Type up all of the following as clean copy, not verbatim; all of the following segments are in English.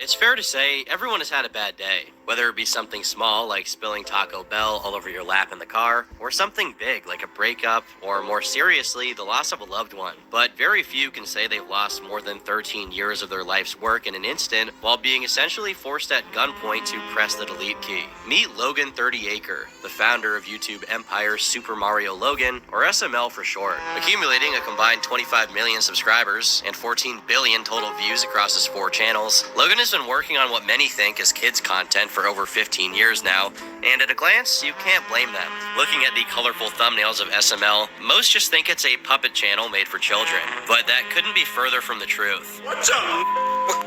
It's fair to say everyone has had a bad day, whether it be something small like spilling Taco Bell all over your lap in the car, or something big like a breakup, or more seriously, the loss of a loved one. But very few can say they've lost more than 13 years of their life's work in an instant while being essentially forced at gunpoint to press the delete key. Meet Logan 30acre, the founder of YouTube empire Super Mario Logan, or SML for short. Accumulating a combined 25 million subscribers and 14 billion total views across his 4 channels, Logan has been working on what many think is kids' content for over 15 years now, and at a glance, you can't blame them. Looking at the colorful thumbnails of SML, most just think it's a puppet channel made for children, but that couldn't be further from the truth. What's up?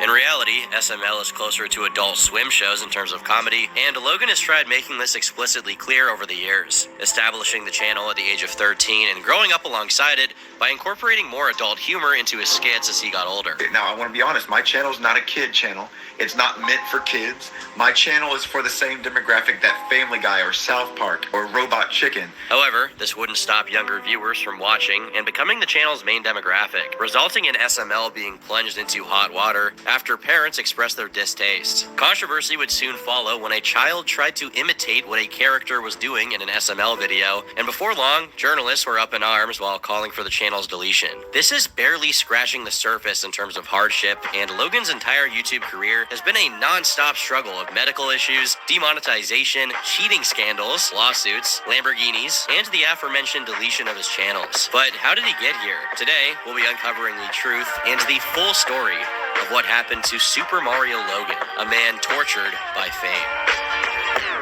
In reality, SML is closer to Adult Swim shows in terms of comedy, and Logan has tried making this explicitly clear over the years, establishing the channel at the age of 13 and growing up alongside it by incorporating more adult humor into his skits as he got older. Now, I want to be honest, my channel is not a kid channel. It's not meant for kids. My channel is for the same demographic that Family Guy or South Park or Robot Chicken. However, this wouldn't stop younger viewers from watching and becoming the channel's main demographic, resulting in SML being plunged into hot water after parents expressed their distaste. Controversy would soon follow when a child tried to imitate what a character was doing in an SML video, and before long, journalists were up in arms while calling for the channel's deletion. This is barely scratching the surface in terms of hardship, and Logan's entire YouTube career has been a non-stop struggle of medical issues, demonetization, cheating scandals, lawsuits, Lamborghinis, and the aforementioned deletion of his channels. But how did he get here? Today, we'll be uncovering the truth and the full story of what happened to Super Mario Logan, a man tortured by fame.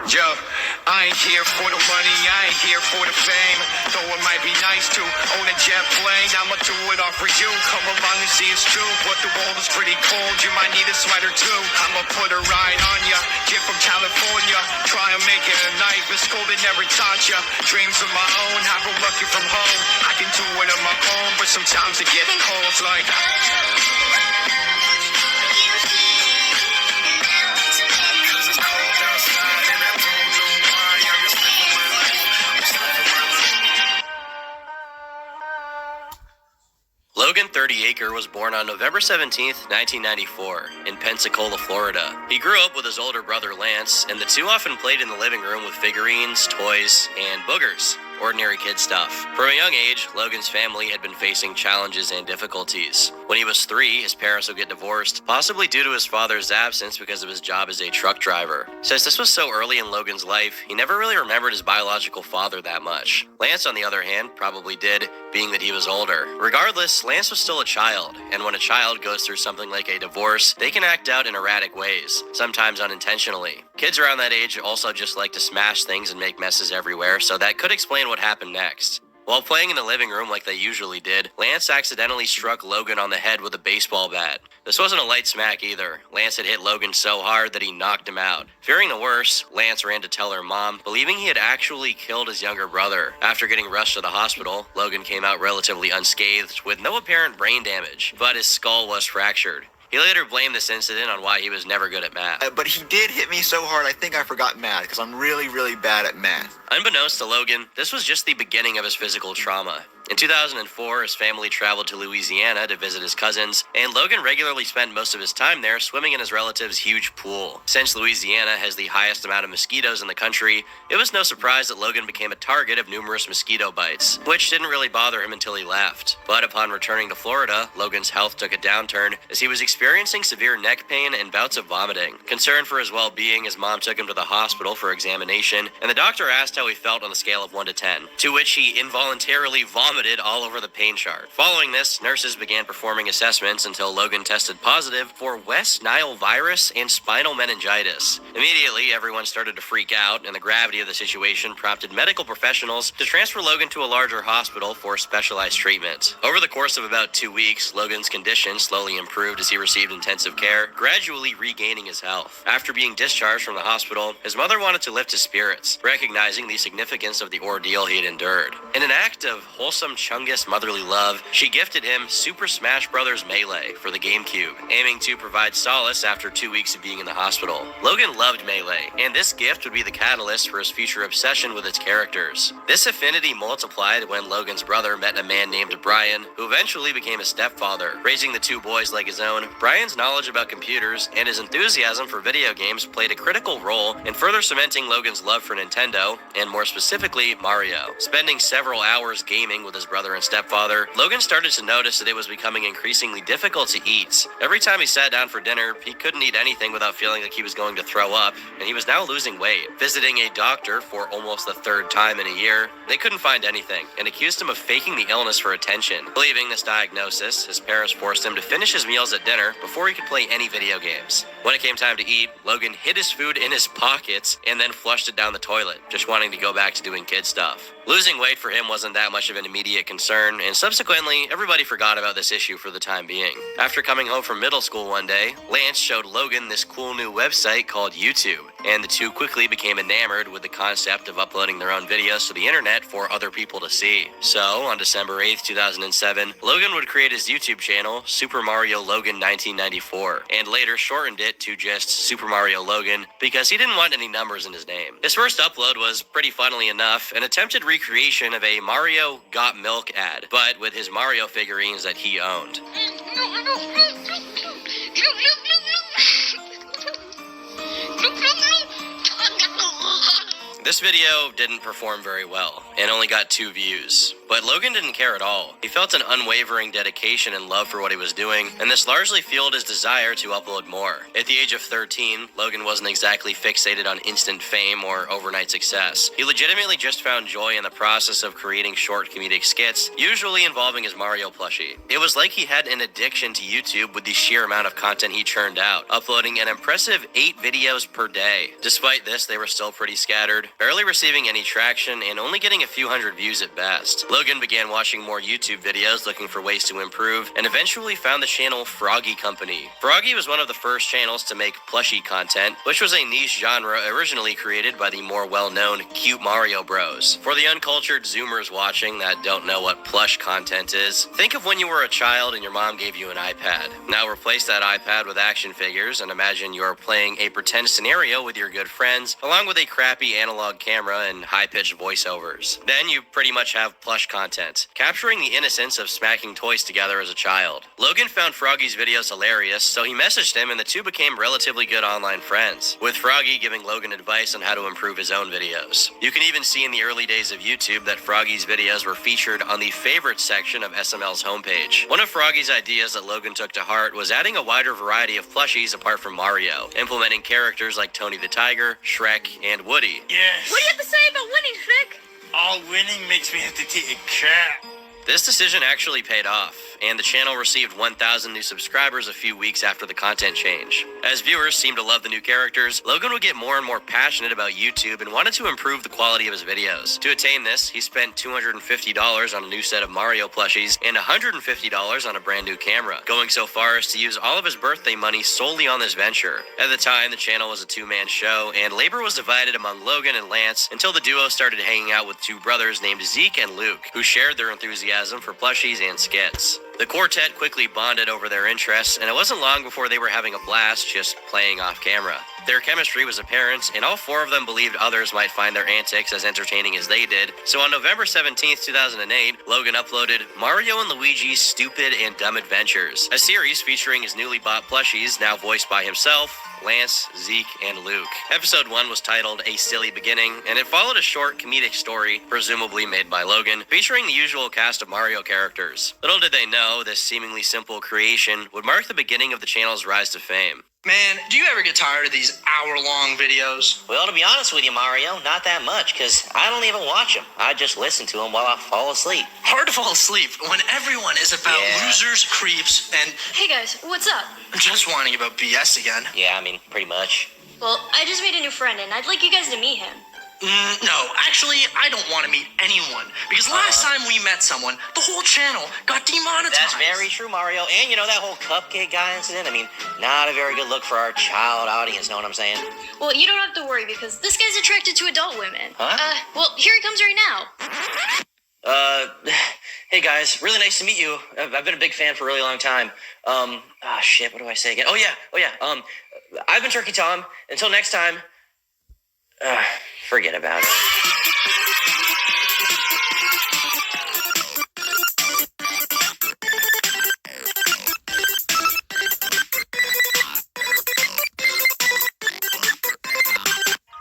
Yo, I ain't here for the money, I ain't here for the fame. Though it might be nice to own a jet plane, I'ma do it all for you. Come along and see it's true, but the world is pretty cold. You might need a sweater too. I'ma put a ride on ya, kid from California. Try and make it a night, but school they never taught ya. Dreams of my own, have a lucky from home. I can do it on my own, but sometimes it gets cold. It's like Logan 30acre was born on November 17, 1994, in Pensacola, Florida. He grew up with his older brother Lance, and the two often played in the living room with figurines, toys, and boogers. Ordinary kid stuff. From a young age, Logan's family had been facing challenges and difficulties. When he was 3, his parents would get divorced, possibly due to his father's absence because of his job as a truck driver. Since this was so early in Logan's life, he never really remembered his biological father that much. Lance, on the other hand, probably did, being that he was older. Regardless, Lance was still a child, and when a child goes through something like a divorce, they can act out in erratic ways, sometimes unintentionally. Kids around that age also just like to smash things and make messes everywhere, so that could explain what happened next. While playing in the living room like they usually did, Lance accidentally struck Logan on the head with a baseball bat. This wasn't a light smack either. Lance had hit Logan so hard that he knocked him out. Fearing the worst, Lance ran to tell her mom, believing he had actually killed his younger brother. After getting rushed to the hospital, Logan came out relatively unscathed with no apparent brain damage, but his skull was fractured. He later blamed this incident on why he was never good at math. But he did hit me so hard, I think I forgot math, because I'm really, really bad at math. Unbeknownst to Logan, this was just the beginning of his physical trauma. In 2004, his family traveled to Louisiana to visit his cousins, and Logan regularly spent most of his time there swimming in his relative's huge pool. Since Louisiana has the highest amount of mosquitoes in the country, it was no surprise that Logan became a target of numerous mosquito bites, which didn't really bother him until he left. But upon returning to Florida, Logan's health took a downturn as he was experiencing severe neck pain and bouts of vomiting. Concerned for his well-being, his mom took him to the hospital for examination, and the doctor asked how he felt on a scale of 1 to 10, to which he involuntarily vomited all over the pain chart. Following this, nurses began performing assessments until Logan tested positive for West Nile virus and spinal meningitis. Immediately, everyone started to freak out, and the gravity of the situation prompted medical professionals to transfer Logan to a larger hospital for specialized treatment. Over the course of about 2 weeks, Logan's condition slowly improved as he received intensive care, gradually regaining his health. After being discharged from the hospital, his mother wanted to lift his spirits, recognizing the significance of the ordeal he had endured. In an act of wholesome wholesome Chungus motherly love, she gifted him Super Smash Bros. Melee for the GameCube, aiming to provide solace after 2 weeks of being in the hospital. Logan loved Melee, and this gift would be the catalyst for his future obsession with its characters. This affinity multiplied when Logan's brother met a man named Brian, who eventually became his stepfather. Raising the two boys like his own, Brian's knowledge about computers and his enthusiasm for video games played a critical role in further cementing Logan's love for Nintendo, and more specifically, Mario. Spending several hours gaming with his brother and stepfather, Logan started to notice that it was becoming increasingly difficult to eat. Every time he sat down for dinner, he couldn't eat anything without feeling like he was going to throw up, and he was now losing weight. Visiting a doctor for almost the third time in a year, they couldn't find anything, and accused him of faking the illness for attention. Believing this diagnosis, his parents forced him to finish his meals at dinner before he could play any video games. When it came time to eat, Logan hid his food in his pockets and then flushed it down the toilet, just wanting to go back to doing kid stuff. Losing weight for him wasn't that much of an immediate concern, and subsequently, everybody forgot about this issue for the time being. After coming home from middle school one day, Lance showed Logan this cool new website called YouTube, and the two quickly became enamored with the concept of uploading their own videos to the internet for other people to see. So, on December 8th, 2007, Logan would create his YouTube channel, Super Mario Logan 1994, and later shortened it to just Super Mario Logan because he didn't want any numbers in his name. His first upload was, pretty funnily enough, an attempted recreation of a Mario Got Milk ad, but with his Mario figurines that he owned. This video didn't perform very well, and only got 2 views. But Logan didn't care at all. He felt an unwavering dedication and love for what he was doing, and this largely fueled his desire to upload more. At the age of 13, Logan wasn't exactly fixated on instant fame or overnight success. He legitimately just found joy in the process of creating short comedic skits, usually involving his Mario plushie. It was like he had an addiction to YouTube with the sheer amount of content he churned out, uploading an impressive 8 videos per day. Despite this, they were still pretty scattered, barely receiving any traction, and only getting a few hundred views at best. Logan began watching more YouTube videos looking for ways to improve, and eventually found the channel Froggy Company. Froggy was one of the first channels to make plushie content, which was a niche genre originally created by the more well-known Cute Mario Bros. For the uncultured Zoomers watching that don't know what plush content is, think of when you were a child and your mom gave you an iPad. Now replace that iPad with action figures and imagine you're playing a pretend scenario with your good friends, along with a crappy analog camera and high-pitched voiceovers. Then you pretty much have plush content, capturing the innocence of smacking toys together as a child. Logan found Froggy's videos hilarious, so he messaged him and the two became relatively good online friends, with Froggy giving Logan advice on how to improve his own videos. You can even see in the early days of YouTube that Froggy's videos were featured on the favorites section of SML's homepage. One of Froggy's ideas that Logan took to heart was adding a wider variety of plushies apart from Mario, implementing characters like Tony the Tiger, Shrek, and Woody. Yes. What do you have to say about winning, Shrek? All winning makes me have to take a crap. This decision actually paid off, and the channel received 1,000 new subscribers a few weeks after the content change. As viewers seemed to love the new characters, Logan would get more and more passionate about YouTube and wanted to improve the quality of his videos. To attain this, he spent $250 on a new set of Mario plushies and $150 on a brand new camera, going so far as to use all of his birthday money solely on this venture. At the time, the channel was a 2-man show, and labor was divided among Logan and Lance until the duo started hanging out with 2 brothers named Zeke and Luke, who shared their enthusiasm for plushies and skits. The quartet quickly bonded over their interests, and it wasn't long before they were having a blast just playing off camera. Their chemistry was apparent, and all 4 of them believed others might find their antics as entertaining as they did. So on November 17th, 2008, Logan uploaded Mario and Luigi's Stupid and Dumb Adventures, a series featuring his newly bought plushies, now voiced by himself, Lance, Zeke, and Luke. Episode 1 was titled A Silly Beginning, and it followed a short comedic story, presumably made by Logan, featuring the usual cast of Mario characters. Little did they know, this seemingly simple creation would mark the beginning of the channel's rise to fame. Man, do you ever get tired of these hour-long videos? Well, to be honest with you, Mario, not that much, because I don't even watch them. I just listen to them while I fall asleep. Hard to fall asleep when everyone is about losers, creeps, and Hey guys, what's up? just whining about BS again. Yeah, I mean, pretty much. Well, I just made a new friend and I'd like you guys to meet him. No, actually, I don't want to meet anyone, because last time we met someone, the whole channel got demonetized. That's very true, Mario. And you know that whole cupcake guy incident? I mean, not a very good look for our child audience, know what I'm saying? Well, you don't have to worry because this guy's attracted to adult women. Huh? Well, here he comes right now. Hey guys, really nice to meet you. I've been a big fan for a really long time. Shit, what do I say again? Oh yeah. I've been Turkey Tom. Until next time, forget about it.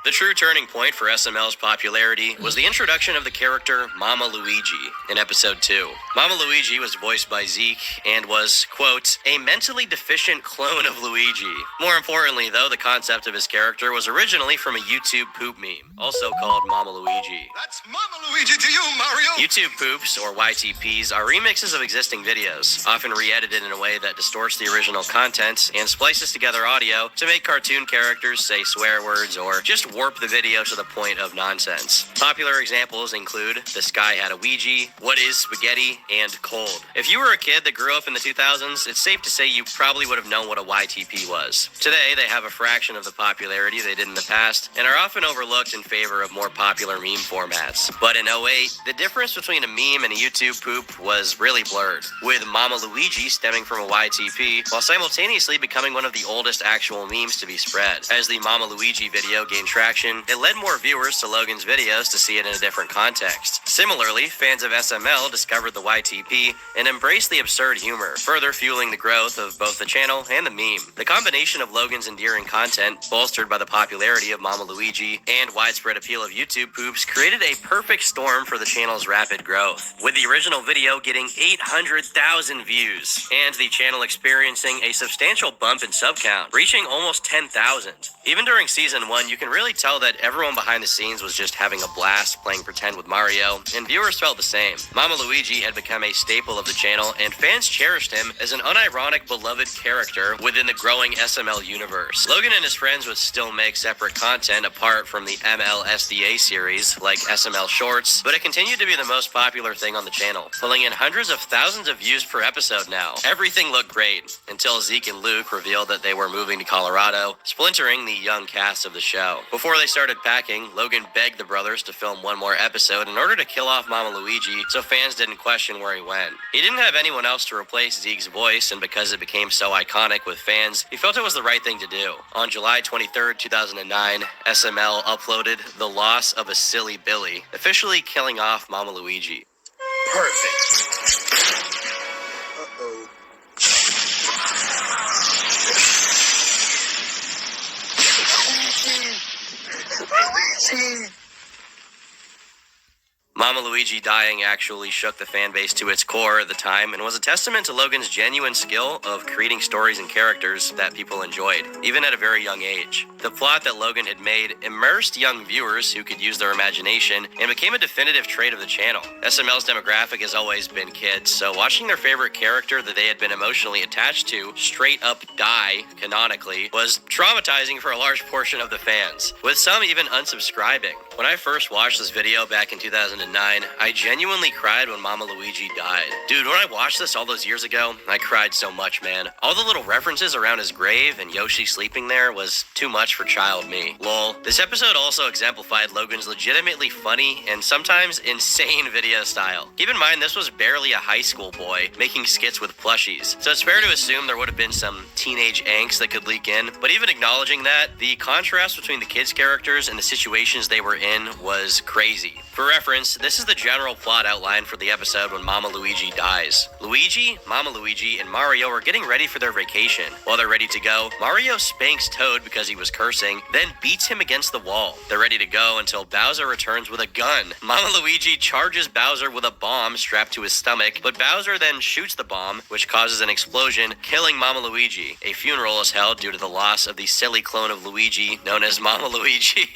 The true turning point for SML's popularity was the introduction of the character Mama Luigi in episode 2. Mama Luigi was voiced by Zeke and was, quote, a mentally deficient clone of Luigi. More importantly, though, the concept of his character was originally from a YouTube poop meme, also called Mama Luigi. That's Mama Luigi to you, Mario. YouTube poops, or YTPs, are remixes of existing videos, often re-edited in a way that distorts the original content and splices together audio to make cartoon characters say swear words or just warp the video to the point of nonsense. Popular examples include The Sky Had a Ouija, What is Spaghetti, and Cold. If you were a kid that grew up in the 2000s, it's safe to say you probably would have known what a YTP was. Today, they have a fraction of the popularity they did in the past and are often overlooked in favor of more popular meme formats. But in 08, the difference between a meme and a YouTube poop was really blurred, with Mama Luigi stemming from a YTP while simultaneously becoming one of the oldest actual memes to be spread. As the Mama Luigi video gained traction, it led more viewers to Logan's videos to see it in a different context. Similarly, fans of SML discovered the YTP and embraced the absurd humor, further fueling the growth of both the channel and the meme. The combination of Logan's endearing content, bolstered by the popularity of Mama Luigi and widespread appeal of YouTube poops, created a perfect storm for the channel's rapid growth, with the original video getting 800,000 views and the channel experiencing a substantial bump in sub count, reaching almost 10,000. Even during season 1, you can really tell that everyone behind the scenes was just having a blast playing pretend with Mario, and viewers felt the same. Mama Luigi had become a staple of the channel, and fans cherished him as an unironic, beloved character within the growing SML universe. Logan and his friends would still make separate content apart from the MLSDA series, like SML Shorts, but it continued to be the most popular thing on the channel, pulling in hundreds of thousands of views per episode now. Everything looked great, until Zeke and Luke revealed that they were moving to Colorado, splintering the young cast of the show. Before they started packing, Logan begged the brothers to film one more episode in order to kill off Mama Luigi so fans didn't question where he went. He didn't have anyone else to replace Zeke's voice, and because it became so iconic with fans, he felt it was the right thing to do. On July 23rd, 2009, SML uploaded The Loss of a Silly Billy, officially killing off Mama Luigi. Perfect. Mama Luigi dying actually shook the fan base to its core at the time and was a testament to Logan's genuine skill of creating stories and characters that people enjoyed, even at a very young age. The plot that Logan had made immersed young viewers who could use their imagination and became a definitive trait of the channel. SML's demographic has always been kids, so watching their favorite character that they had been emotionally attached to straight up die, canonically, was traumatizing for a large portion of the fans, with some even unsubscribing. When I first watched this video back in 2009, I genuinely cried when Mama Luigi died. Dude, when I watched this all those years ago, I cried so much, man. All the little references around his grave and Yoshi sleeping there was too much for child me. Lol. This episode also exemplified Logan's legitimately funny and sometimes insane video style. Keep in mind, this was barely a high school boy making skits with plushies, so it's fair to assume there would have been some teenage angst that could leak in, but even acknowledging that, the contrast between the kids' characters and the situations they were in was crazy. For reference, this is the general plot outline for the episode when Mama Luigi dies. Luigi, Mama Luigi, and Mario are getting ready for their vacation. While they're ready to go, Mario spanks Toad because he was cursing, then beats him against the wall. They're ready to go until Bowser returns with a gun. Mama Luigi charges Bowser with a bomb strapped to his stomach, but Bowser then shoots the bomb, which causes an explosion, killing Mama Luigi. A funeral is held due to the loss of the silly clone of Luigi known as Mama Luigi.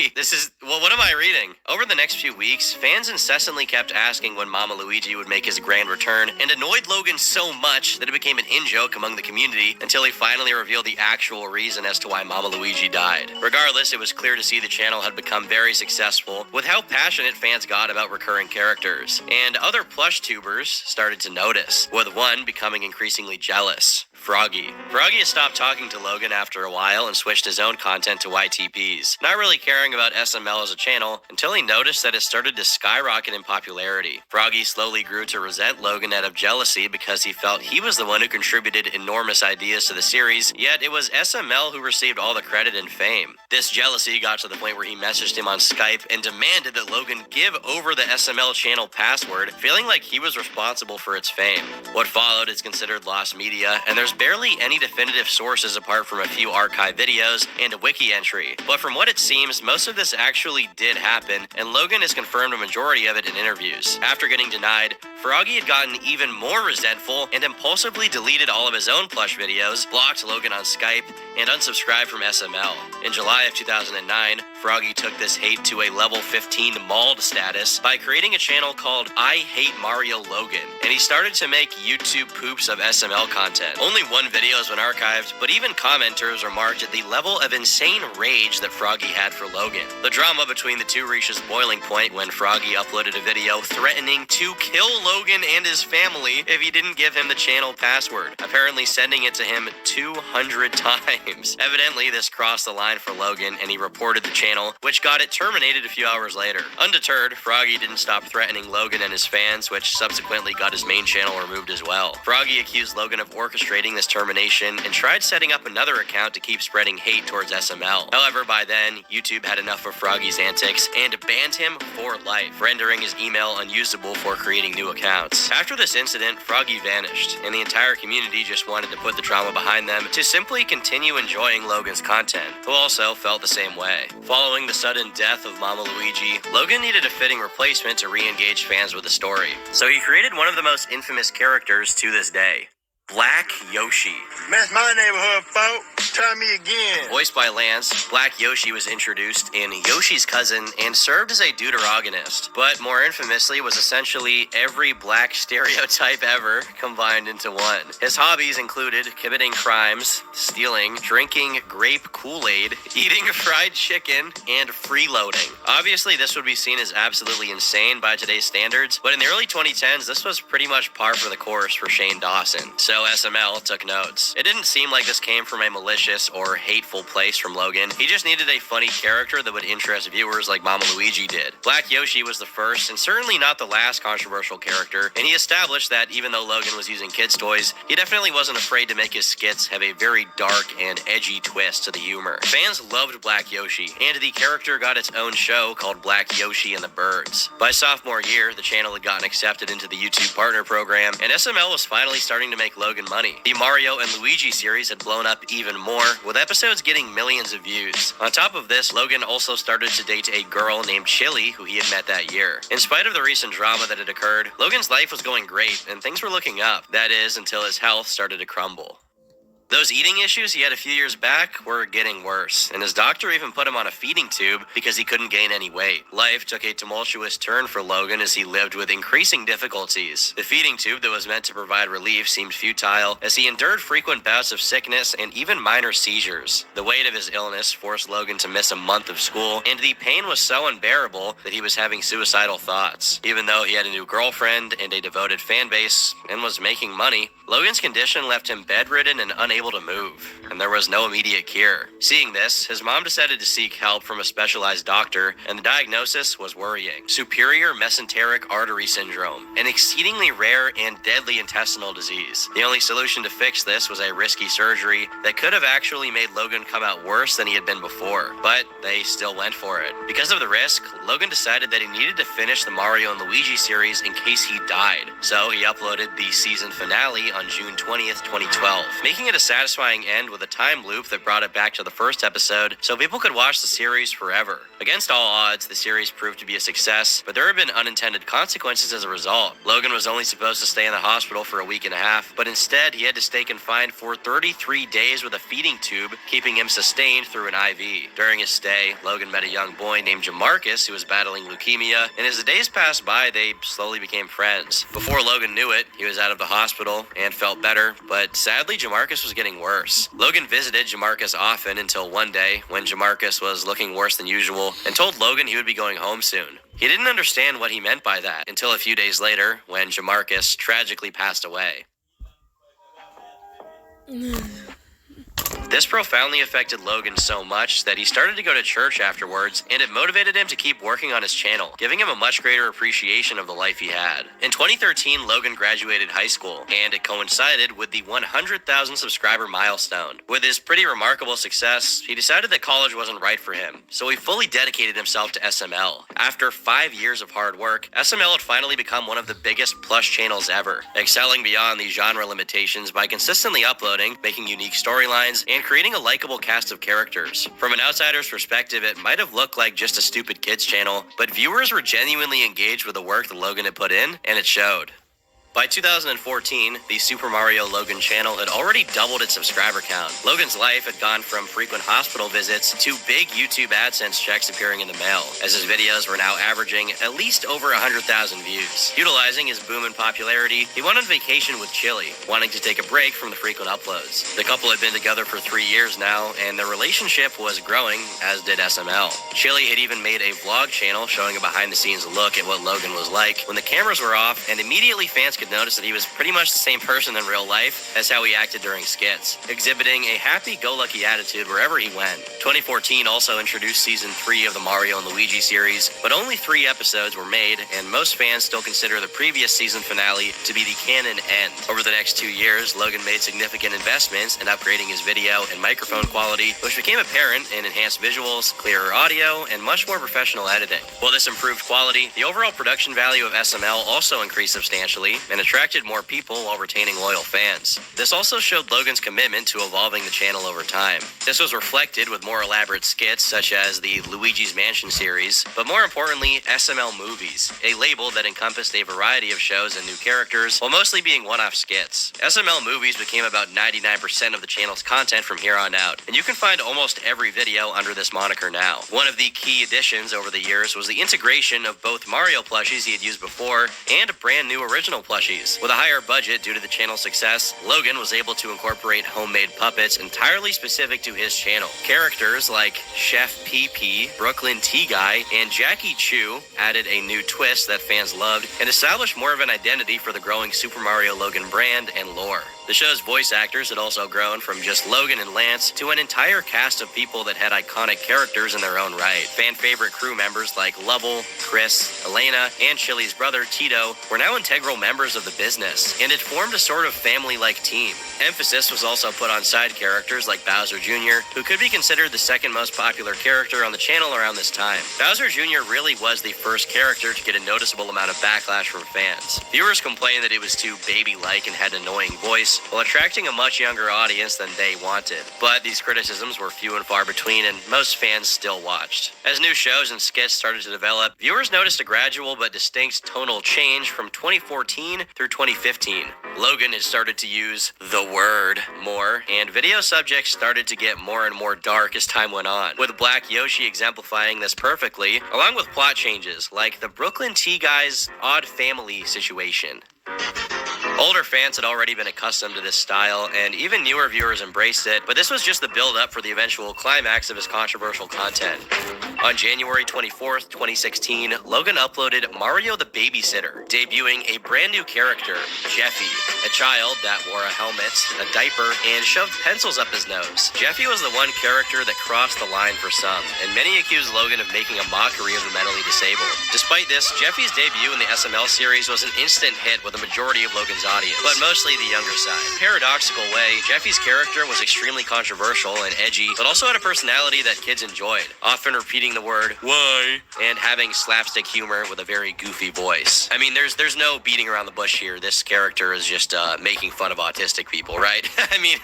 What am I reading? Over the next few weeks, fans incessantly kept asking when Mama Luigi would make his grand return, and annoyed Logan so much that it became an in-joke among the community until he finally revealed the actual reason as to why Mama Luigi died. Regardless, it was clear to see the channel had become very successful with how passionate fans got about recurring characters, and other plush tubers started to notice, with one becoming increasingly jealous. Froggy. Froggy has stopped talking to Logan after a while and switched his own content to YTPs, not really caring about SML as a channel until he noticed that it started to skyrocket in popularity. Froggy slowly grew to resent Logan out of jealousy because he felt he was the one who contributed enormous ideas to the series, yet it was SML who received all the credit and fame. This jealousy got to the point where he messaged him on Skype and demanded that Logan give over the SML channel password, feeling like he was responsible for its fame. What followed is considered lost media, and there's barely any definitive sources apart from a few archive videos and a wiki entry. But from what it seems, most of this actually did happen, and Logan has confirmed a majority of it in interviews. After getting denied, Froggy had gotten even more resentful and impulsively deleted all of his own plush videos, blocked Logan on Skype, and unsubscribed from SML. In July of 2009, Froggy took this hate to a level 15 mauled status by creating a channel called I Hate Mario Logan, and he started to make YouTube poops of SML content. Only one video has been archived, but even commenters remarked at the level of insane rage that Froggy had for Logan. The drama between the two reaches boiling point when Froggy uploaded a video threatening to kill Logan and his family if he didn't give him the channel password, apparently sending it to him 200 times. Evidently, this crossed the line for Logan, and he reported the channel, which got it terminated a few hours later. Undeterred, Froggy didn't stop threatening Logan and his fans, which subsequently got his main channel removed as well. Froggy accused Logan of orchestrating this termination and tried setting up another account to keep spreading hate towards SML. However, by then, YouTube had enough of Froggy's antics and banned him for life, rendering his email unusable for creating new accounts. After this incident, Froggy vanished, and the entire community just wanted to put the drama behind them to simply continue enjoying Logan's content, who also felt the same way. Following the sudden death of Mama Luigi, Logan needed a fitting replacement to re-engage fans with the story. So he created one of the most infamous characters to this day, Black Yoshi. That's my neighborhood, folks. Try me again. Voiced by Lance, Black Yoshi was introduced in Yoshi's Cousin and served as a deuteragonist, but more infamously was essentially every black stereotype ever combined into one. His hobbies included committing crimes, stealing, drinking grape Kool-Aid, eating fried chicken, and freeloading. Obviously, this would be seen as absolutely insane by today's standards, but in the early 2010s, this was pretty much par for the course for Shane Dawson. So SML took notes. It didn't seem like this came from a malicious or hateful place from Logan. He just needed a funny character that would interest viewers like Mama Luigi did. Black Yoshi was the first and certainly not the last controversial character, and he established that even though Logan was using kids' toys, he definitely wasn't afraid to make his skits have a very dark and edgy twist to the humor. Fans loved Black Yoshi, and the character got its own show called Black Yoshi and the Birds. By sophomore year, the channel had gotten accepted into the YouTube Partner Program, and SML was finally starting to make Logan money. The Mario and Luigi series had blown up even more, with episodes getting millions of views. On top of this, Logan also started to date a girl named Chili, who he had met that year. In spite of the recent drama that had occurred, Logan's life was going great, and things were looking up. That is, until his health started to crumble. Those eating issues he had a few years back were getting worse, and his doctor even put him on a feeding tube because he couldn't gain any weight. Life took a tumultuous turn for Logan as he lived with increasing difficulties. The feeding tube that was meant to provide relief seemed futile as he endured frequent bouts of sickness and even minor seizures. The weight of his illness forced Logan to miss a month of school, and the pain was so unbearable that he was having suicidal thoughts. Even though he had a new girlfriend and a devoted fan base and was making money, Logan's condition left him bedridden and unable to move, and there was no immediate cure. Seeing this, his mom decided to seek help from a specialized doctor, and the diagnosis was worrying. Superior mesenteric artery syndrome, an exceedingly rare and deadly intestinal disease. The only solution to fix this was a risky surgery that could have actually made Logan come out worse than he had been before, but they still went for it. Because of the risk, Logan decided that he needed to finish the Mario and Luigi series in case he died, so he uploaded the season finale on June 20th, 2012, making it a satisfying end with a time loop that brought it back to the first episode so people could watch the series forever. Against all odds, the series proved to be a success, but there have been unintended consequences as a result. Logan was only supposed to stay in the hospital for a week and a half, but instead he had to stay confined for 33 days with a feeding tube, keeping him sustained through an IV. During his stay, Logan met a young boy named Jamarcus who was battling leukemia, and as the days passed by, they slowly became friends. Before Logan knew it, he was out of the hospital and felt better, but sadly Jamarcus was getting worse. Logan visited Jamarcus often until one day when Jamarcus was looking worse than usual and told Logan he would be going home soon. He didn't understand what he meant by that until a few days later when Jamarcus tragically passed away. This profoundly affected Logan so much that he started to go to church afterwards, and it motivated him to keep working on his channel, giving him a much greater appreciation of the life he had. In 2013, Logan graduated high school, and it coincided with the 100,000 subscriber milestone. With his pretty remarkable success, he decided that college wasn't right for him, so he fully dedicated himself to SML. After 5 years of hard work, SML had finally become one of the biggest plush channels ever, excelling beyond the genre limitations by consistently uploading, making unique storylines, and creating a likable cast of characters. From an outsider's perspective, it might have looked like just a stupid kids channel, but viewers were genuinely engaged with the work that Logan had put in, and it showed. By 2014, the Super Mario Logan channel had already doubled its subscriber count. Logan's life had gone from frequent hospital visits to big YouTube AdSense checks appearing in the mail, as his videos were now averaging at least over 100,000 views. Utilizing his boom in popularity, he went on vacation with Chili, wanting to take a break from the frequent uploads. The couple had been together for 3 years now, and their relationship was growing, as did SML. Chili had even made a vlog channel showing a behind-the-scenes look at what Logan was like when the cameras were off, and immediately fans could notice that he was pretty much the same person in real life as how he acted during skits, exhibiting a happy-go-lucky attitude wherever he went. 2014 also introduced Season 3 of the Mario and Luigi series, but only 3 episodes were made, and most fans still consider the previous season finale to be the canon end. Over the next 2 years, Logan made significant investments in upgrading his video and microphone quality, which became apparent in enhanced visuals, clearer audio, and much more professional editing. While this improved quality, the overall production value of SML also increased substantially, and attracted more people while retaining loyal fans. This also showed Logan's commitment to evolving the channel over time. This was reflected with more elaborate skits such as the Luigi's Mansion series, but more importantly, SML Movies, a label that encompassed a variety of shows and new characters while mostly being one-off skits. SML Movies became about 99% of the channel's content from here on out, and you can find almost every video under this moniker now. One of the key additions over the years was the integration of both Mario plushies he had used before and brand new original plushies. With a higher budget due to the channel's success, Logan was able to incorporate homemade puppets entirely specific to his channel. Characters like Chef PP, Brooklyn Tea Guy, and Jackie Chu added a new twist that fans loved and established more of an identity for the growing Super Mario Logan brand and lore. The show's voice actors had also grown from just Logan and Lance to an entire cast of people that had iconic characters in their own right. Fan-favorite crew members like Lovell, Chris, Elena, and Chili's brother Tito were now integral members of the business, and it formed a sort of family-like team. Emphasis was also put on side characters like Bowser Jr., who could be considered the second most popular character on the channel around this time. Bowser Jr. really was the first character to get a noticeable amount of backlash from fans. Viewers complained that it was too baby-like and had an annoying voice, while attracting a much younger audience than they wanted. But these criticisms were few and far between, and most fans still watched. As new shows and skits started to develop, viewers noticed a gradual but distinct tonal change from 2014 through 2015. Logan had started to use the word more, and video subjects started to get more and more dark as time went on, with Black Yoshi exemplifying this perfectly, along with plot changes like the Brooklyn Tea Guy's odd family situation. Older fans had already been accustomed to this style, and even newer viewers embraced it, but this was just the build-up for the eventual climax of his controversial content. On January 24th, 2016, Logan uploaded Mario the Babysitter, debuting a brand new character, Jeffy, a child that wore a helmet, a diaper, and shoved pencils up his nose. Jeffy was the one character that crossed the line for some, and many accused Logan of making a mockery of the mentally disabled. Despite this, Jeffy's debut in the SML series was an instant hit with the majority of Logan's audience, but mostly the younger side. In a paradoxical way, Jeffy's character was extremely controversial and edgy, but also had a personality that kids enjoyed, often repeating the word "why" and having slapstick humor with a very goofy voice. I mean, there's no beating around the bush here. This character is just making fun of autistic people, right? I mean,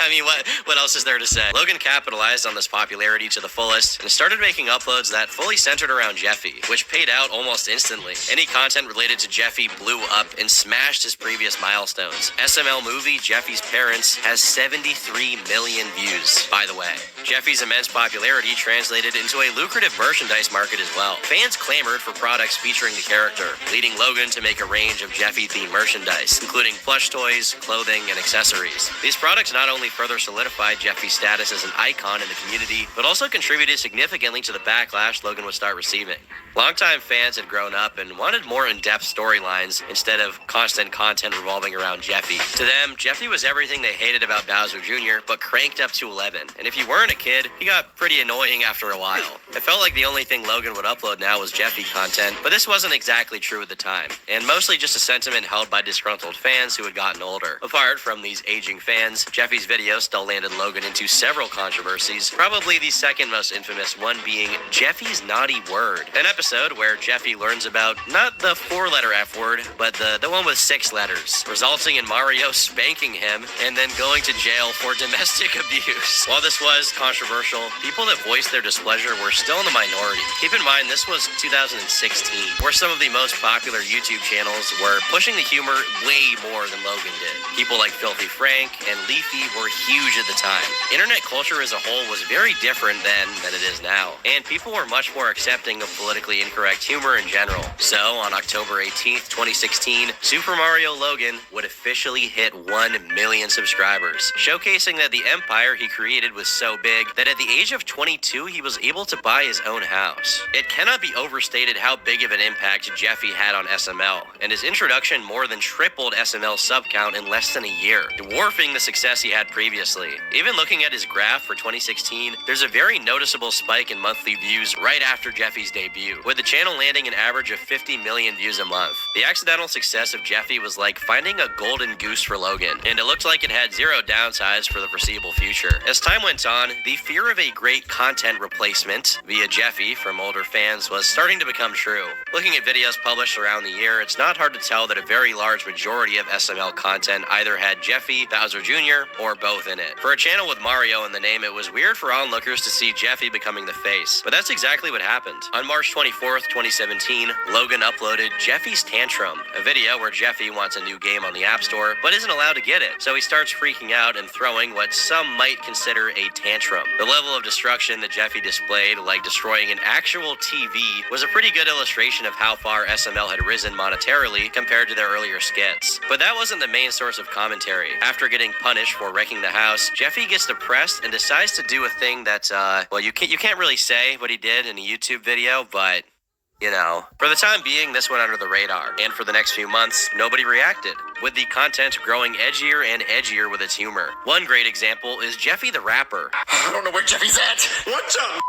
what else is there to say? Logan capitalized on this popularity to the fullest and started making uploads that fully centered around Jeffy, which paid out almost instantly. Any content related to Jeffy blew up and smashed his previous milestones. SML movie Jeffy's Parents has 73 million views, by the way. Jeffy's immense popularity translated into a lucrative merchandise market as well. Fans clamored for products featuring the character, leading Logan to make a range of Jeffy-themed merchandise, including plush toys, clothing, and accessories. These products not only further solidified Jeffy's status as an icon in the community, but also contributed significantly to the backlash Logan would start receiving. Longtime fans had grown up and wanted more in-depth storylines instead of constant content revolving around Jeffy. To them, Jeffy was everything they hated about Bowser Jr., but cranked up to 11. And if you weren't a kid, he got pretty annoying after a while. It felt like the only thing Logan would upload now was Jeffy content, but this wasn't exactly true at the time, and mostly just a sentiment held by disgruntled fans who had gotten older. Apart from these aging fans, Jeffy's videos still landed Logan into several controversies, probably the second most infamous one being Jeffy's Naughty Word, an episode where Jeffy learns about not the 4-letter F word, but the one with 6 letters, resulting in Mario spanking him and then going to jail for domestic abuse. While this was controversial, people that voiced their displeasure were still in the minority. Keep in mind, this was 2016, where some of the most popular YouTube channels were pushing the humor way more than Logan did. People like Filthy Frank and Leafy were huge at the time. Internet culture as a whole was very different then than it is now, and people were much more accepting of politically incorrect humor in general. So, on October 18th, 2016, Super Mario Logan would officially hit 1 million subscribers, showcasing that the empire he created was so big that at the age of 22, he was able to buy his own house. It cannot be overstated how big of an impact Jeffy had on SML, and his introduction more than tripled SML's sub count in less than a year, dwarfing the success he had previously. Even looking at his graph for 2016, there's a very noticeable spike in monthly views right after Jeffy's debut, with the channel landing an average of 50 million views a month. The accidental success of Jeffy was like finding a golden goose for Logan, and it looked like it had zero downsides for the foreseeable future. As time went on, the fear of a great content replacement via Jeffy from older fans was starting to become true. Looking at videos published around the year, it's not hard to tell that a very large majority of SML content either had Jeffy, Bowser Jr., or both in it. For a channel with Mario in the name, it was weird for onlookers to see Jeffy becoming the face, but that's exactly what happened. On March 24th, 2017, Logan uploaded Jeffy's Tantrum, a video where Jeffy wants a new game on the App Store, but isn't allowed to get it, so he starts freaking out and throwing what some might consider a tantrum. The level of destruction that Jeffy displayed, like destroying an actual TV, was a pretty good illustration of how far SML had risen monetarily compared to their earlier skits. But that wasn't the main source of commentary. After getting punished for wrecking the house, Jeffy gets depressed and decides to do a thing that, well, you can't really say what he did in a YouTube video, but you know. For the time being, this went under the radar, and for the next few months, nobody reacted, with the content growing edgier and edgier with its humor. One great example is Jeffy the Rapper. I don't know where Jeffy's at. What's up,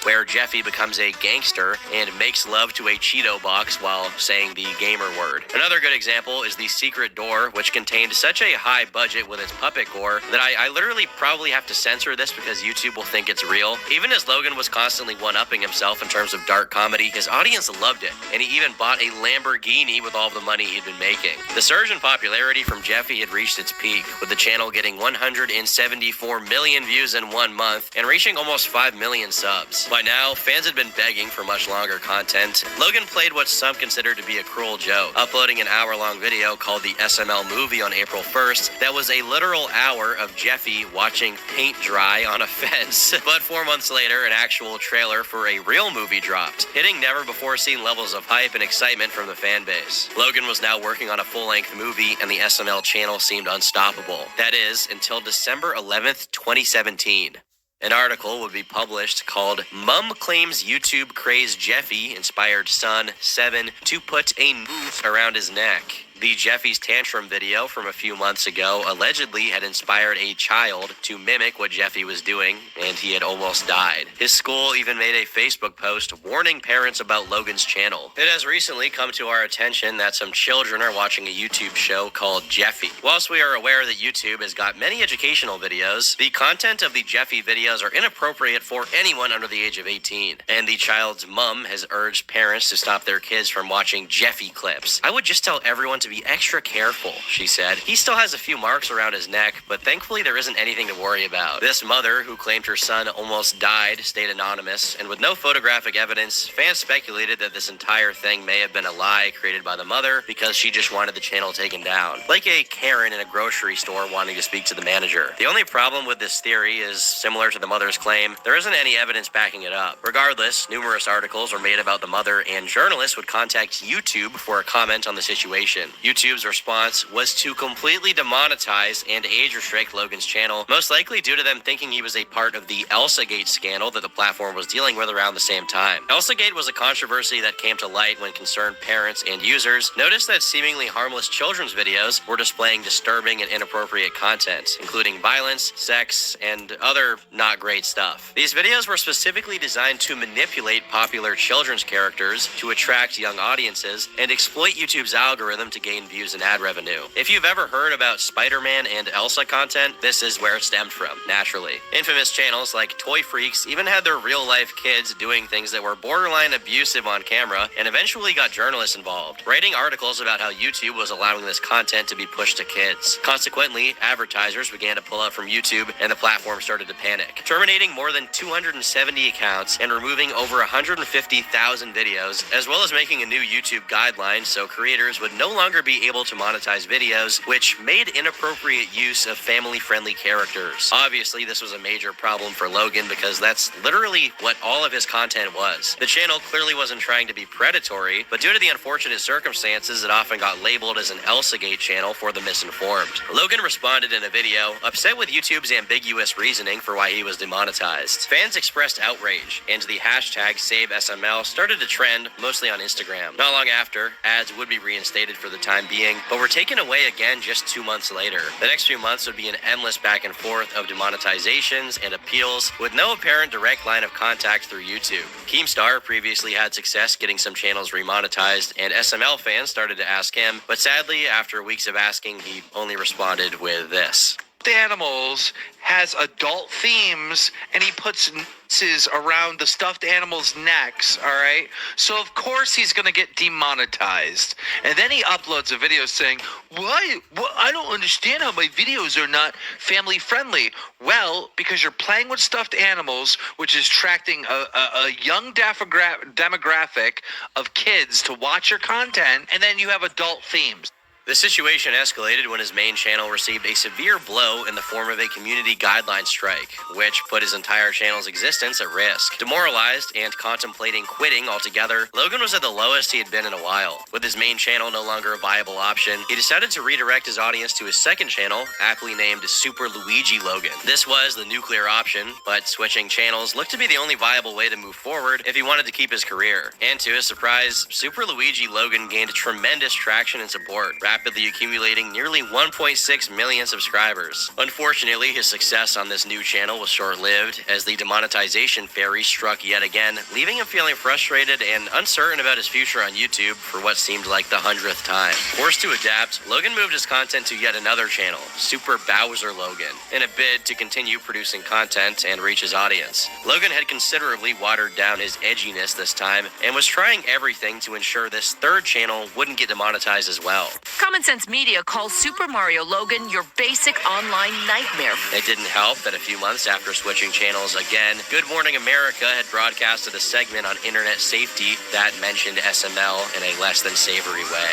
where Jeffy becomes a gangster and makes love to a Cheeto box while saying the gamer word. Another good example is the Secret Door, which contained such a high budget with its puppet gore that I literally probably have to censor this because YouTube will think it's real. Even as Logan was constantly one-upping himself in terms of dark comedy, his audience loved it, and he even bought a Lamborghini with all the money he'd been making. The surge in popularity from Jeffy had reached its peak, with the channel getting 174 million views in 1 month and reaching almost 5 million subs. By now, fans had been begging for much longer content. Logan played what some considered to be a cruel joke, uploading an hour-long video called the SML Movie on April 1st that was a literal hour of Jeffy watching paint dry on a fence. But 4 months later, an actual trailer for a real movie dropped, hitting never-before-seen levels of hype and excitement from the fan base. Logan was now working on a full-length movie, and the SML channel seemed unstoppable. That is, until December 11th, 2017. An article would be published called "Mum Claims YouTube Crazed Jeffy Inspired Son 7 to Put a Noose Around His Neck." The Jeffy's Tantrum video from a few months ago allegedly had inspired a child to mimic what Jeffy was doing, and he had almost died. His school even made a Facebook post warning parents about Logan's channel. It has recently come to our attention that some children are watching a YouTube show called Jeffy. Whilst we are aware that YouTube has got many educational videos, the content of the Jeffy videos are inappropriate for anyone under the age of 18, and the child's mum has urged parents to stop their kids from watching Jeffy clips. "I would just tell everyone to be extra careful," she said. "He still has a few marks around his neck, but thankfully there isn't anything to worry about." This mother, who claimed her son almost died, stayed anonymous, and with no photographic evidence, fans speculated that this entire thing may have been a lie created by the mother because she just wanted the channel taken down, like a Karen in a grocery store wanting to speak to the manager. The only problem with this theory is, similar to the mother's claim, there isn't any evidence backing it up. Regardless, numerous articles were made about the mother, and journalists would contact YouTube for a comment on the situation. YouTube's response was to completely demonetize and age restrict Logan's channel, most likely due to them thinking he was a part of the ElsaGate scandal that the platform was dealing with around the same time. ElsaGate was a controversy that came to light when concerned parents and users noticed that seemingly harmless children's videos were displaying disturbing and inappropriate content, including violence, sex, and other not great stuff. These videos were specifically designed to manipulate popular children's characters to attract young audiences and exploit YouTube's algorithm to gain views and ad revenue. If you've ever heard about Spider-Man and Elsa content, this is where it stemmed from, naturally. Infamous channels like Toy Freaks even had their real-life kids doing things that were borderline abusive on camera and eventually got journalists involved, writing articles about how YouTube was allowing this content to be pushed to kids. Consequently, advertisers began to pull out from YouTube and the platform started to panic, terminating more than 270 accounts and removing over 150,000 videos, as well as making a new YouTube guideline so creators would no longer be able to monetize videos which made inappropriate use of family-friendly characters. Obviously, this was a major problem for Logan because that's literally what all of his content was. The channel clearly wasn't trying to be predatory, but due to the unfortunate circumstances, it often got labeled as an ElsaGate channel for the misinformed. Logan responded in a video, upset with YouTube's ambiguous reasoning for why he was demonetized. Fans expressed outrage, and the hashtag SaveSML started to trend, mostly on Instagram. Not long after, ads would be reinstated for the time being, but were taken away again just 2 months later. The next few months would be an endless back and forth of demonetizations and appeals, with no apparent direct line of contact through YouTube. Keemstar previously had success getting some channels remonetized, and SML fans started to ask him, but sadly, after weeks of asking, he only responded with this. Animals has adult themes and he puts nooses around the stuffed animals' necks, all right? So of course he's going to get demonetized. And then he uploads a video saying, why? I don't understand how my videos are not family friendly. Well, because you're playing with stuffed animals, which is attracting a young demographic of kids to watch your content, and then you have adult themes. The situation escalated when his main channel received a severe blow in the form of a community guideline strike, which put his entire channel's existence at risk. Demoralized and contemplating quitting altogether, Logan was at the lowest he had been in a while. With his main channel no longer a viable option, he decided to redirect his audience to his second channel, aptly named Super Luigi Logan. This was the nuclear option, but switching channels looked to be the only viable way to move forward if he wanted to keep his career. And to his surprise, Super Luigi Logan gained tremendous traction and support, rapidly accumulating nearly 1.6 million subscribers. Unfortunately, his success on this new channel was short-lived, as the demonetization fairy struck yet again, leaving him feeling frustrated and uncertain about his future on YouTube for what seemed like the 100th time. Forced to adapt, Logan moved his content to yet another channel, Super Bowser Logan, in a bid to continue producing content and reach his audience. Logan had considerably watered down his edginess this time, and was trying everything to ensure this third channel wouldn't get demonetized as well. Common Sense Media calls Super Mario Logan your basic online nightmare. It didn't help that a few months after switching channels again, Good Morning America had broadcasted a segment on internet safety that mentioned SML in a less than savory way.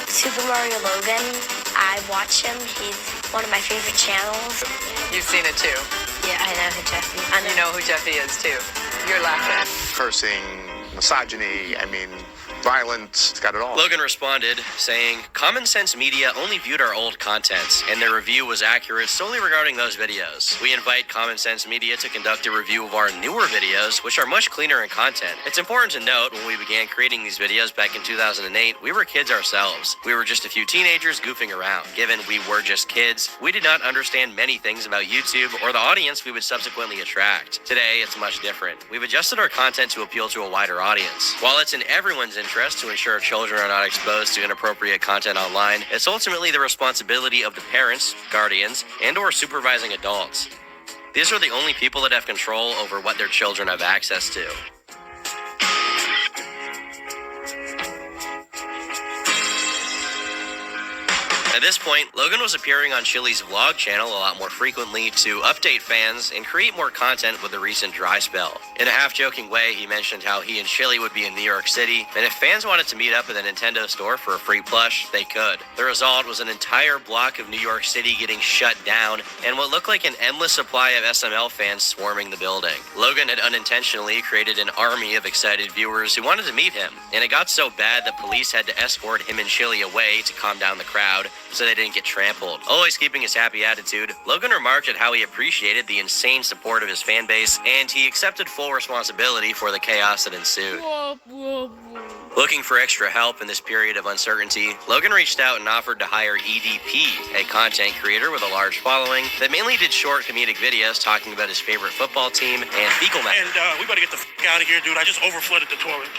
Super Mario Logan, I watch him. He's one of my favorite channels. You've seen it too. Yeah, I know who Jeffy is. And you know who Jeffy is too. You're laughing. Cursing, misogyny, violence, it's got it all. Logan responded, saying, Common Sense Media only viewed our old content, and their review was accurate solely regarding those videos. We invite Common Sense Media to conduct a review of our newer videos, which are much cleaner in content. It's important to note, when we began creating these videos back in 2008, we were kids ourselves. We were just a few teenagers goofing around. Given we were just kids, we did not understand many things about YouTube or the audience we would subsequently attract. Today, it's much different. We've adjusted our content to appeal to a wider audience. While it's in everyone's interest to ensure children are not exposed to inappropriate content online, it's ultimately the responsibility of the parents, guardians, and/or supervising adults. These are the only people that have control over what their children have access to. At this point, Logan was appearing on Chili's vlog channel a lot more frequently to update fans and create more content with the recent dry spell. In a half-joking way, he mentioned how he and Chili would be in New York City, and if fans wanted to meet up at the Nintendo store for a free plush, they could. The result was an entire block of New York City getting shut down, and what looked like an endless supply of SML fans swarming the building. Logan had unintentionally created an army of excited viewers who wanted to meet him, and it got so bad that police had to escort him and Chili away to calm down the crowd so they didn't get trampled. Always keeping his happy attitude, Logan remarked at how he appreciated the insane support of his fan base, and he accepted full responsibility for the chaos that ensued. Looking for extra help in this period of uncertainty, Logan reached out and offered to hire EDP, a content creator with a large following that mainly did short comedic videos talking about his favorite football team and fecal matter. And we better get the out of here, dude. I just overflooded the toilet.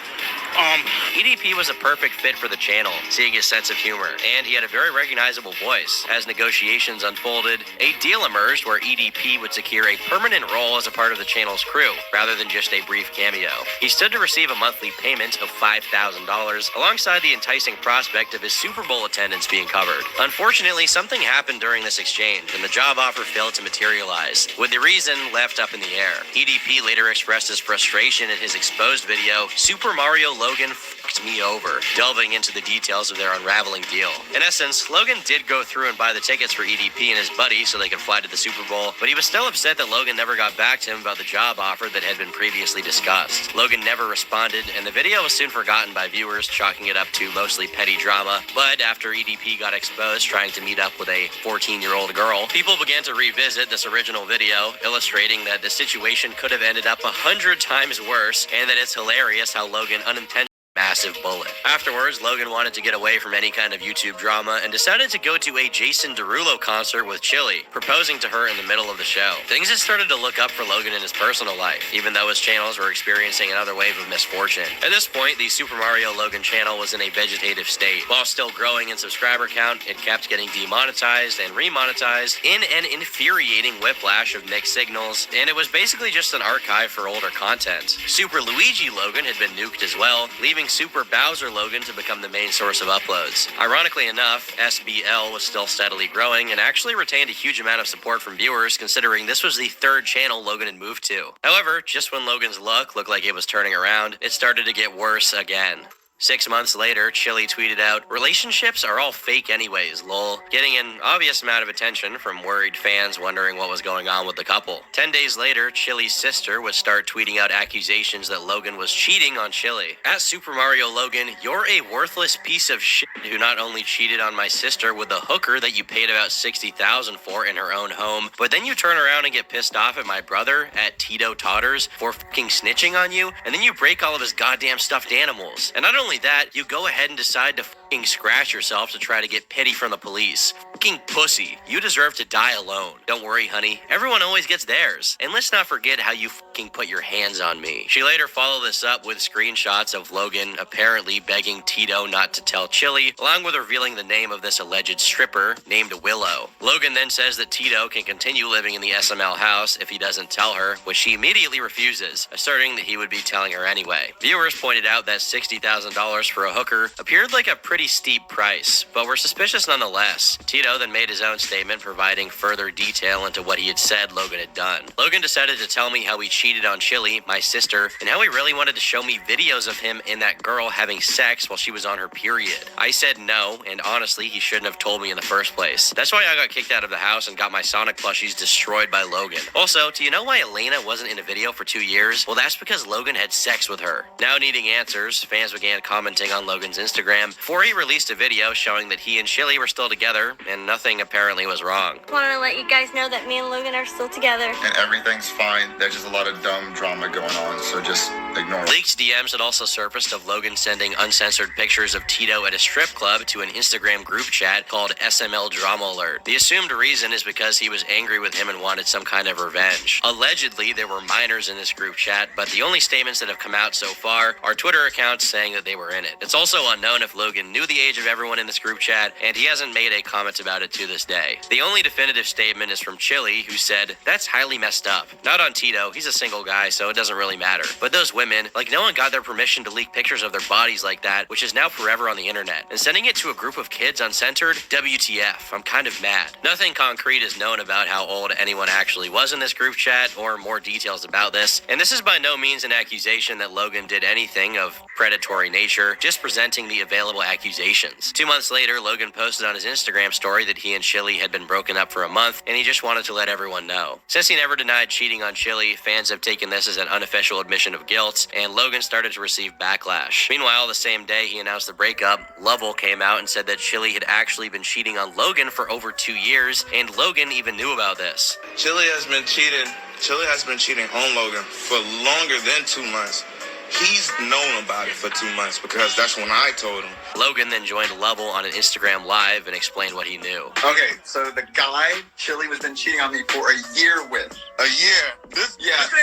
EDP was a perfect fit for the channel, seeing his sense of humor, and he had a very recognizable voice. As negotiations unfolded, a deal emerged where EDP would secure a permanent role as a part of the channel's crew, rather than just a brief cameo. He stood to receive a monthly payment of $5,000, alongside the enticing prospect of his Super Bowl attendance being covered. Unfortunately, something happened during this exchange, and the job offer failed to materialize, with the reason left up in the air. EDP later expressed his frustration in his exposed video, Super Mario Logan fucked me over, delving into the details of their unraveling deal. In essence, Logan did go through and buy the tickets for EDP and his buddy so they could fly to the Super Bowl, but he was still upset that Logan never got back to him about the job offer that had been previously discussed. Logan never responded, and the video was soon forgotten by viewers, chalking it up to mostly petty drama. But after EDP got exposed trying to meet up with a 14-year-old girl, people began to revisit this original video, illustrating that the situation could have ended up 100 times worse, and that it's hilarious how Logan unintentionally massive bullet. Afterwards, Logan wanted to get away from any kind of YouTube drama and decided to go to a Jason Derulo concert with Chili, proposing to her in the middle of the show. Things had started to look up for Logan in his personal life, even though his channels were experiencing another wave of misfortune. At this point, the Super Mario Logan channel was in a vegetative state. While still growing in subscriber count, it kept getting demonetized and remonetized in an infuriating whiplash of mixed signals, and it was basically just an archive for older content. Super Luigi Logan had been nuked as well, leaving Super Bowser Logan to become the main source of uploads. Ironically enough, SBL was still steadily growing and actually retained a huge amount of support from viewers, considering this was the third channel Logan had moved to. However, just when Logan's luck looked like it was turning around, it started to get worse again. 6 months later, Chili tweeted out, "Relationships are all fake anyways, lol," getting an obvious amount of attention from worried fans wondering what was going on with the couple. 10 days later, Chili's sister would start tweeting out accusations that Logan was cheating on Chili. At Super Mario Logan, you're a worthless piece of shit who not only cheated on my sister with a hooker that you paid about $60,000 for in her own home, but then you turn around and get pissed off at my brother at Tito Totters for fucking snitching on you, and then you break all of his goddamn stuffed animals. And not only that, you go ahead and decide to fucking scratch yourself to try to get pity from the police. Fucking pussy. You deserve to die alone. Don't worry, honey. Everyone always gets theirs. And let's not forget how you fucking put your hands on me. She later followed this up with screenshots of Logan apparently begging Tito not to tell Chili, along with revealing the name of this alleged stripper named Willow. Logan then says that Tito can continue living in the SML house if he doesn't tell her, which she immediately refuses, asserting that he would be telling her anyway. Viewers pointed out that $60,000 for a hooker appeared like a pretty steep price, but were suspicious nonetheless. Tito then made his own statement providing further detail into what he had said Logan had done. Logan decided to tell me how he cheated on Chili, my sister, and how he really wanted to show me videos of him and that girl having sex while she was on her period. I said no, and honestly, he shouldn't have told me in the first place. That's why I got kicked out of the house and got my Sonic plushies destroyed by Logan. Also, do you know why Elena wasn't in a video for 2 years? Well, that's because Logan had sex with her. Now needing answers, fans began commenting on Logan's Instagram before he released a video showing that he and Chili were still together, and nothing apparently was wrong. Want to let you guys know that me and Logan are still together. And everything's fine. There's just a lot of dumb drama going on, so just ignore it. Leaked DMs had also surfaced of Logan sending uncensored pictures of Tito at a strip club to an Instagram group chat called Sml Drama Alert. The assumed reason is because he was angry with him and wanted some kind of revenge. Allegedly, there were minors in this group chat, but the only statements that have come out so far are Twitter accounts saying that they were in it. It's also unknown if Logan knew knew the age of everyone in this group chat, and he hasn't made a comment about it to this day. The only definitive statement is from Chili, who said, "That's highly messed up. Not on Tito, he's a single guy, so it doesn't really matter. But those women, like no one got their permission to leak pictures of their bodies like that, which is now forever on the internet. And sending it to a group of kids uncensored? WTF, I'm kind of mad." Nothing concrete is known about how old anyone actually was in this group chat, or more details about this, and this is by no means an accusation that Logan did anything of predatory nature, just presenting the available accusations. 2 months later, Logan posted on his Instagram story that he and Chili had been broken up for a month, and he just wanted to let everyone know. Since he never denied cheating on Chili, fans have taken this as an unofficial admission of guilt, and Logan started to receive backlash. Meanwhile, the same day he announced the breakup, Lovell came out and said that Chili had actually been cheating on Logan for over 2 years, and Logan even knew about this. Chili has been cheating on Logan for longer than 2 months. He's known about it for 2 months because that's when I told him. Logan then joined Lovell on an Instagram live and explained what he knew. Okay, so the guy Chili was been cheating on me for a year with. A year? This is just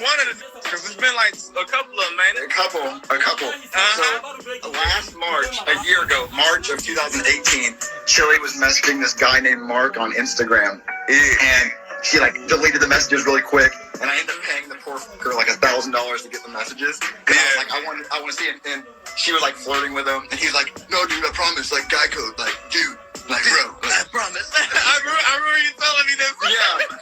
one of the, because it's been like a couple of them, man. A couple. So last March, a year ago, March of 2018, Chili was messaging this guy named Mark on Instagram, and she like deleted the messages really quick, and I ended up paying the poor fucker like $1,000 to get the messages. And I was like, I want to see it, and she was like flirting with him, and he's like, "No, dude, I promise, like guy code, like dude, like bro, I promise." I remember you telling me this. Yeah.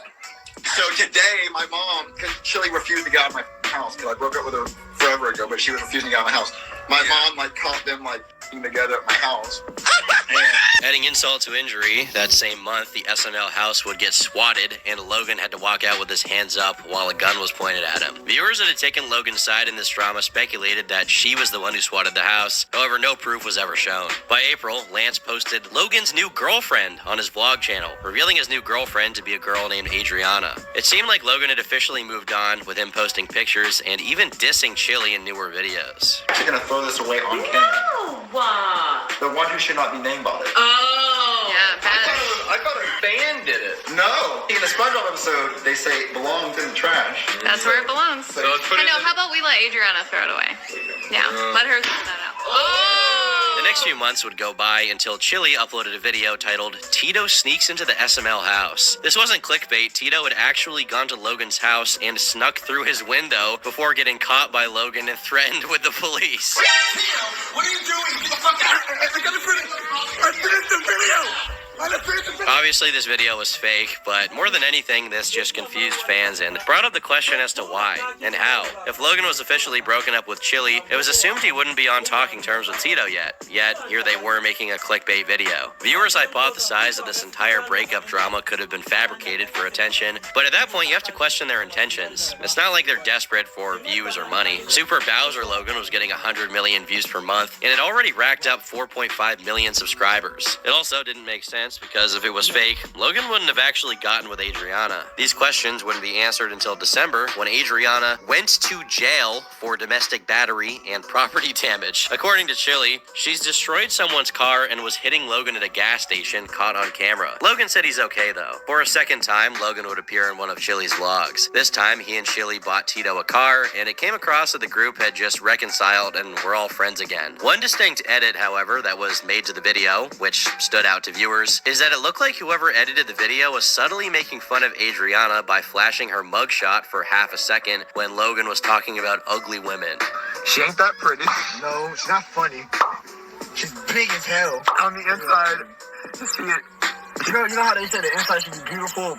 So today, my mom, because Chili refused to get out of my house, because I broke up with her forever ago, but she was refusing to get out of my house. My mom like caught them like together at my house. Adding insult to injury, that same month, the SML house would get swatted, and Logan had to walk out with his hands up while a gun was pointed at him. Viewers that had taken Logan's side in this drama speculated that she was the one who swatted the house. However, no proof was ever shown. By April, Lance posted Logan's new girlfriend on his vlog channel, revealing his new girlfriend to be a girl named Adriana. It seemed like Logan had officially moved on, with him posting pictures and even dissing Chili in newer videos. She's gonna throw this away on camera. The one who should not be named about it. Oh. Yeah, I thought a fan did it. No. In the SpongeBob episode, they say it belongs in the trash. That's where it belongs. So I know. How about we let Adriana throw it away? Yeah, let her throw that out. Oh. The next few months would go by until Chili uploaded a video titled "Tito Sneaks into the SML House." This wasn't clickbait. Tito had actually gone to Logan's house and snuck through his window before getting caught by Logan and threatened with the police. Tito, what are you doing? Get the fuck out! I gotta finish the video! Obviously, this video was fake, but more than anything, this just confused fans and brought up the question as to why and how. If Logan was officially broken up with Chili, it was assumed he wouldn't be on talking terms with Tito yet. Yet, here they were making a clickbait video. Viewers hypothesized that this entire breakup drama could have been fabricated for attention, but at that point, you have to question their intentions. It's not like they're desperate for views or money. Super Bowser Logan was getting 100 million views per month, and it already racked up 4.5 million subscribers. It also didn't make sense because if it was fake, Logan wouldn't have actually gotten with Adriana. These questions wouldn't be answered until December, when Adriana went to jail for domestic battery and property damage. According to Chili, she's destroyed someone's car and was hitting Logan at a gas station, caught on camera. Logan said he's okay though. For a second time, Logan would appear in one of Chili's vlogs. This time, he and Chili bought Tito a car, and it came across that the group had just reconciled and were all friends again. One distinct edit, however, that was made to the video, which stood out to viewers, is that it looked like whoever edited the video was subtly making fun of Adriana by flashing her mugshot for half a second when Logan was talking about ugly women. She ain't that pretty. No, she's not funny. She's big as hell. On the inside, you see it. You know how they say the inside should be beautiful?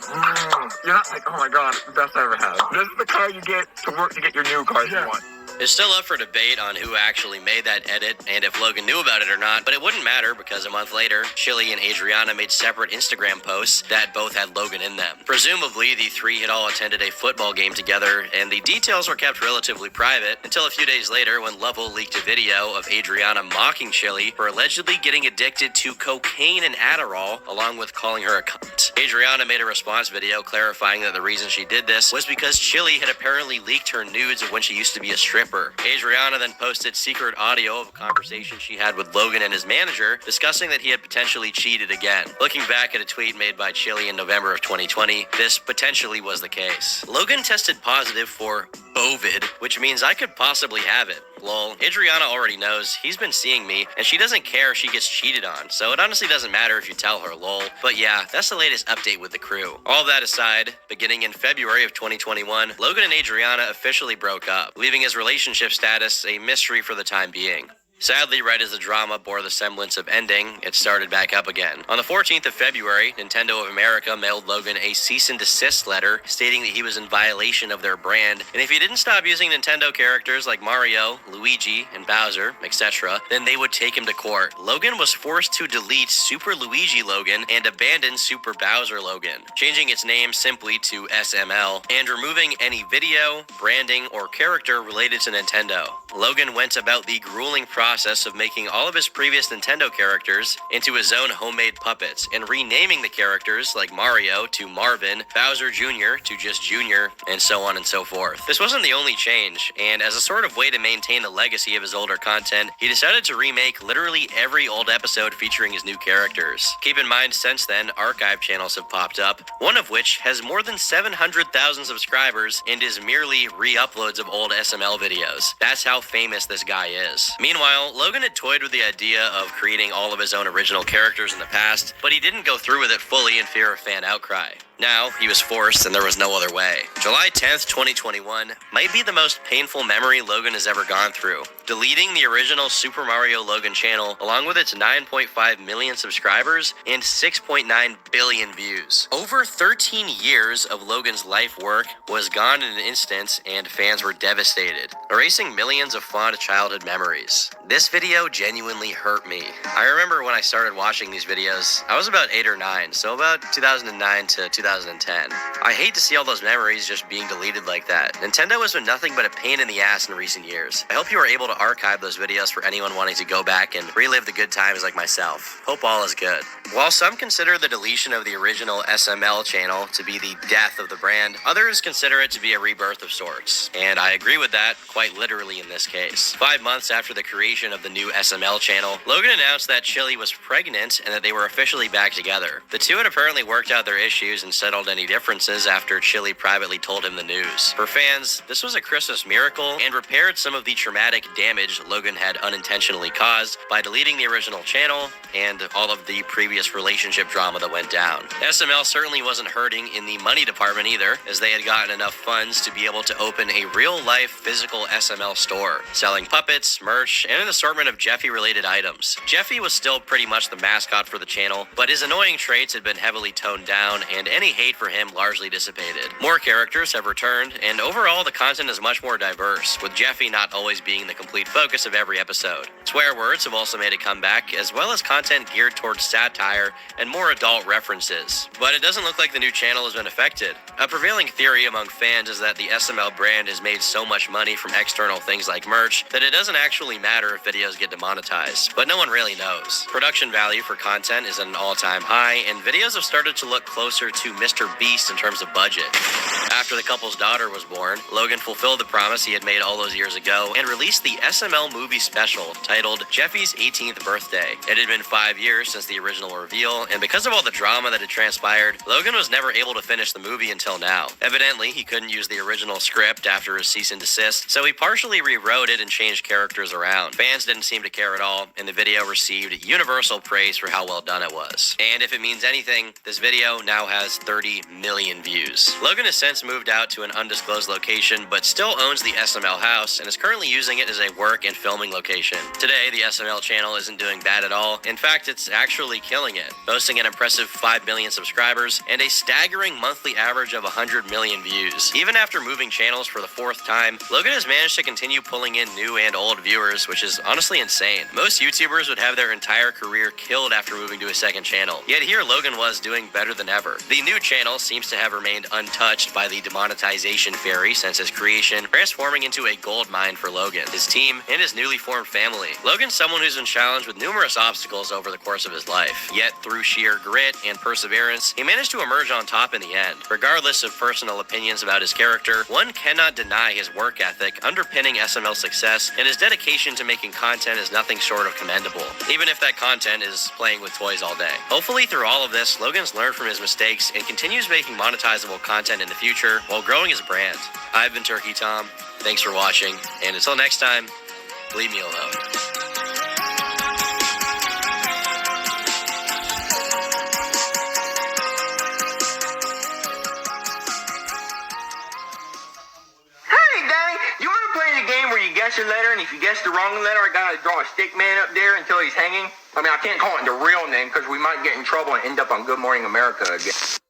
You're not like, oh my god, best I ever had. This is the car you get to work to get your new car you want. It's still up for debate on who actually made that edit and if Logan knew about it or not, but it wouldn't matter because a month later, Chili and Adriana made separate Instagram posts that both had Logan in them. Presumably, the three had all attended a football game together, and the details were kept relatively private until a few days later when Lovell leaked a video of Adriana mocking Chili for allegedly getting addicted to cocaine and Adderall, along with calling her a cunt. Adriana made a response video clarifying that the reason she did this was because Chili had apparently leaked her nudes of when she used to be a stripper. Adriana then posted secret audio of a conversation she had with Logan and his manager discussing that he had potentially cheated again. Looking back at a tweet made by Chili in November of 2020, this potentially was the case. Logan tested positive for Bovid, which means I could possibly have it. Lol, Adriana already knows he's been seeing me, and she doesn't care if she gets cheated on, so it honestly doesn't matter if you tell her, lol. But yeah, that's the latest update with the crew. All that aside, beginning in February of 2021, Logan and Adriana officially broke up, leaving his relationship status a mystery for the time being. Sadly, right as the drama bore the semblance of ending, it started back up again. On the 14th of February, Nintendo of America mailed Logan a cease and desist letter stating that he was in violation of their brand, and if he didn't stop using Nintendo characters like Mario, Luigi, and Bowser, etc., then they would take him to court. Logan was forced to delete Super Luigi Logan and abandon Super Bowser Logan, changing its name simply to SML, and removing any video, branding, or character related to Nintendo. Logan went about the grueling process of making all of his previous Nintendo characters into his own homemade puppets and renaming the characters like Mario to Marvin, Bowser Jr. to just Jr., and so on and so forth. This wasn't the only change, and as a sort of way to maintain the legacy of his older content, he decided to remake literally every old episode featuring his new characters. Keep in mind, since then, archive channels have popped up, one of which has more than 700,000 subscribers and is merely re-uploads of old SML videos. That's how famous this guy is. Meanwhile, Logan had toyed with the idea of creating all of his own original characters in the past, but he didn't go through with it fully in fear of fan outcry. Now, he was forced and there was no other way. July 10th, 2021 might be the most painful memory Logan has ever gone through. Deleting the original Super Mario Logan channel along with its 9.5 million subscribers and 6.9 billion views. Over 13 years of Logan's life work was gone in an instant and fans were devastated, erasing millions of fond childhood memories. This video genuinely hurt me. I remember when I started watching these videos, I was about 8 or 9, so about 2009 to 2010. I hate to see all those memories just being deleted like that. Nintendo has been nothing but a pain in the ass in recent years. I hope you are able to archive those videos for anyone wanting to go back and relive the good times like myself. Hope all is good. While some consider the deletion of the original SML channel to be the death of the brand, others consider it to be a rebirth of sorts. And I agree with that, quite literally in this case. 5 months after the creation of the new SML channel, Logan announced that Chili was pregnant and that they were officially back together. The two had apparently worked out their issues and settled any differences after Chili privately told him the news. For fans, this was a Christmas miracle and repaired some of the traumatic damage Logan had unintentionally caused by deleting the original channel and all of the previous relationship drama that went down. SML certainly wasn't hurting in the money department either, as they had gotten enough funds to be able to open a real-life physical SML store, selling puppets, merch, and an assortment of Jeffy-related items. Jeffy was still pretty much the mascot for the channel, but his annoying traits had been heavily toned down, and any hate for him largely dissipated. More characters have returned, and overall the content is much more diverse, with Jeffy not always being the complete focus of every episode. Swear words have also made a comeback, as well as content geared towards satire and more adult references. But it doesn't look like the new channel has been affected. A prevailing theory among fans is that the SML brand has made so much money from external things like merch that it doesn't actually matter if videos get demonetized, but no one really knows. Production value for content is at an all-time high, and videos have started to look closer to Mr. Beast in terms of budget. After the couple's daughter was born, Logan fulfilled the promise he had made all those years ago and released the SML movie special titled Jeffy's 18th Birthday. It had been 5 years since the original reveal, and because of all the drama that had transpired, Logan was never able to finish the movie until now. Evidently, he couldn't use the original script after his cease and desist, so he partially rewrote it and changed characters around. Fans didn't seem to care at all, and the video received universal praise for how well done it was. And if it means anything, this video now has 30 million views. Logan has since moved out to an undisclosed location, but still owns the SML house and is currently using it as a work and filming location. Today, the SML channel isn't doing bad at all. In fact, it's actually killing it, boasting an impressive 5 million subscribers and a staggering monthly average of 100 million views. Even after moving channels for the 4th time, Logan has managed to continue pulling in new and old viewers, which is honestly insane. Most YouTubers would have their entire career killed after moving to a second channel, yet here Logan was doing better than ever. The new channel seems to have remained untouched by the demonetization fairy since its creation, transforming into a gold mine for Logan, his team, and his newly formed family. Logan's someone who's been challenged with numerous obstacles over the course of his life, yet through sheer grit and perseverance, he managed to emerge on top in the end. Regardless of personal opinions about his character, one cannot deny his work ethic underpinning SML's success, and his dedication to making content is nothing short of commendable, even if that content is playing with toys all day. Hopefully through all of this, Logan's learned from his mistakes and continues making monetizable content in the future while growing his brand. I've been Turkey Tom, thanks for watching, and until next time, Leave me alone. Hey, Danny, you want to play the game where you guess a letter, and if you guess the wrong letter, I gotta draw a stick man up there until he's hanging? I mean, I can't call it the real name because we might get in trouble and end up on Good Morning America again.